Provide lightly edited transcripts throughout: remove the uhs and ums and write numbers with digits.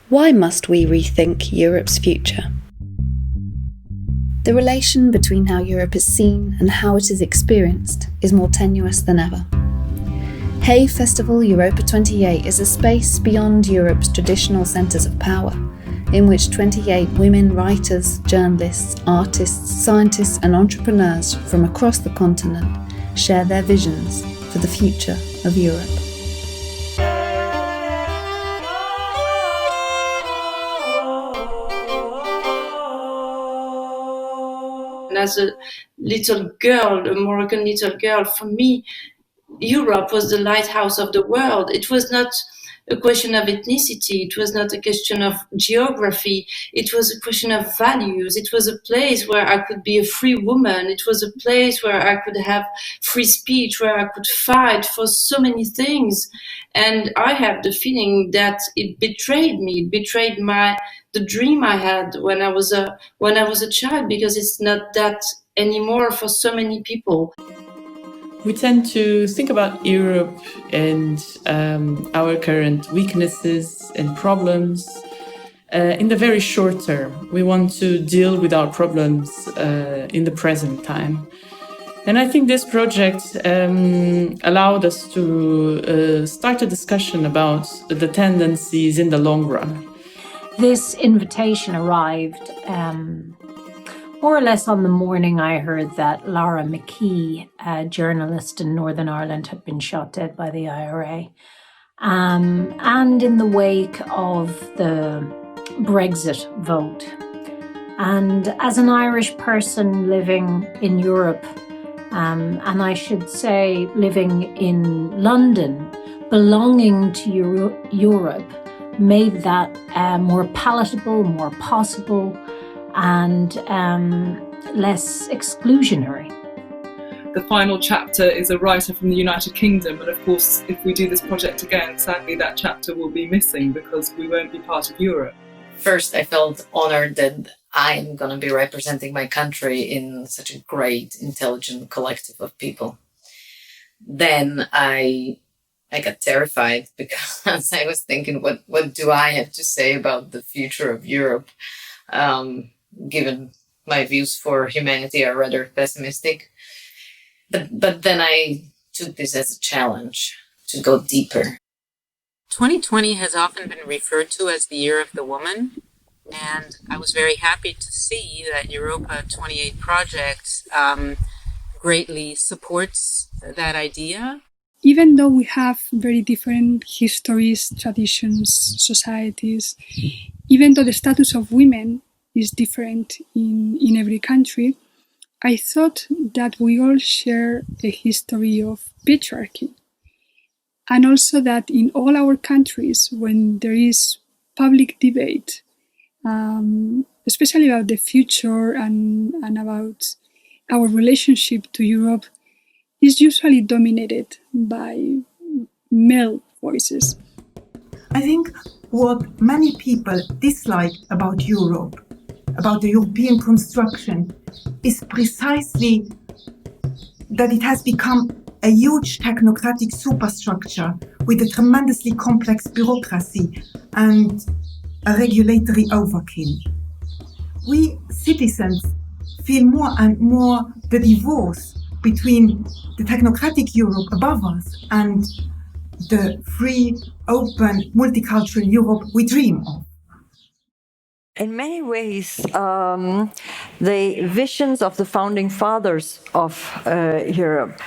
Why must we rethink Europe's future? The relation between how Europe is seen and how it is experienced is more tenuous than ever. Hay Festival Europa 28 is a space beyond Europe's traditional centres of power, in which 28 women writers, journalists, artists, scientists and entrepreneurs from across the continent share their visions for the future of Europe. As a little girl, a Moroccan little girl, for me, Europe was the lighthouse of the world. It was not a question of ethnicity. It was not a question of geography. It was a question of values. It was a place where I could be a free woman. It was a place where I could have free speech, where I could fight for so many things. And I have the feeling that it betrayed me. It betrayed the dream I had when I was a child, because it's not that anymore for so many people. We tend to think about Europe and our current weaknesses and problems in the very short term. We want to deal with our problems in the present time. And I think this project allowed us to start a discussion about the tendencies in the long run. This invitation arrived more or less on the morning I heard that Laura McKee, a journalist in Northern Ireland, had been shot dead by the IRA. And in the wake of the Brexit vote. And as an Irish person living in Europe, and I should say living in London, belonging to Europe, made that more palatable, more possible, and less exclusionary. The final chapter is a writer from the United Kingdom, but of course, if we do this project again, sadly that chapter will be missing because we won't be part of Europe. First, I felt honored that I am going to be representing my country in such a great, intelligent collective of people. Then I got terrified because I was thinking, what do I have to say about the future of Europe? Given my views for humanity are rather pessimistic. But then I took this as a challenge to go deeper. 2020 has often been referred to as the year of the woman, and I was very happy to see that Europa 28 project greatly supports that idea. Even though we have very different histories, traditions, societies, even though the status of women is different in every country, I thought that we all share a history of patriarchy. And also that in all our countries, when there is public debate, especially about the future and about our relationship to Europe, is usually dominated by male voices. I think what many people dislike about Europe, about the European construction, is precisely that it has become a huge technocratic superstructure with a tremendously complex bureaucracy and a regulatory overkill. We citizens feel more and more the divorce between the technocratic Europe above us and the free, open, multicultural Europe we dream of. In many ways, the visions of the founding fathers of Europe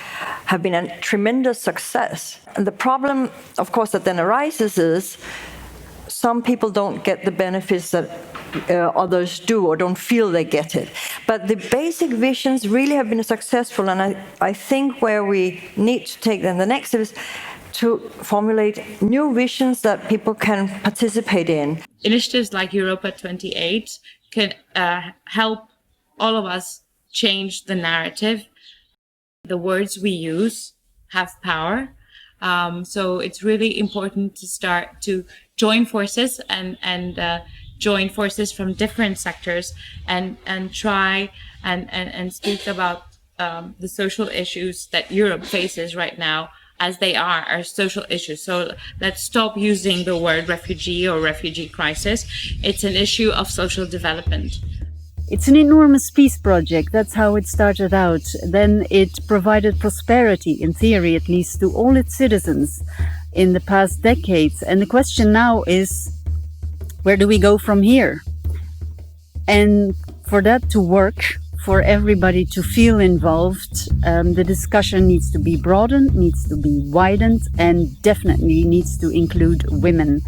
have been a tremendous success. And the problem, of course, that then arises is some people don't get the benefits that others do or don't feel they get it. But the basic visions really have been successful, and I think where we need to take them the next step is to formulate new visions that people can participate in. Initiatives like Europa 28 can help all of us change the narrative. The words we use have power. So it's really important to start to join forces and join forces from different sectors and try and speak about the social issues that Europe faces right now as they are social issues. So let's stop using the word refugee or refugee crisis. It's an issue of social development. It's an enormous peace project. That's how it started out. Then it provided prosperity, in theory at least, to all its citizens in the past decades. And the question now is, where do we go from here? And for that to work, for everybody to feel involved, the discussion needs to be broadened, needs to be widened, and definitely needs to include women.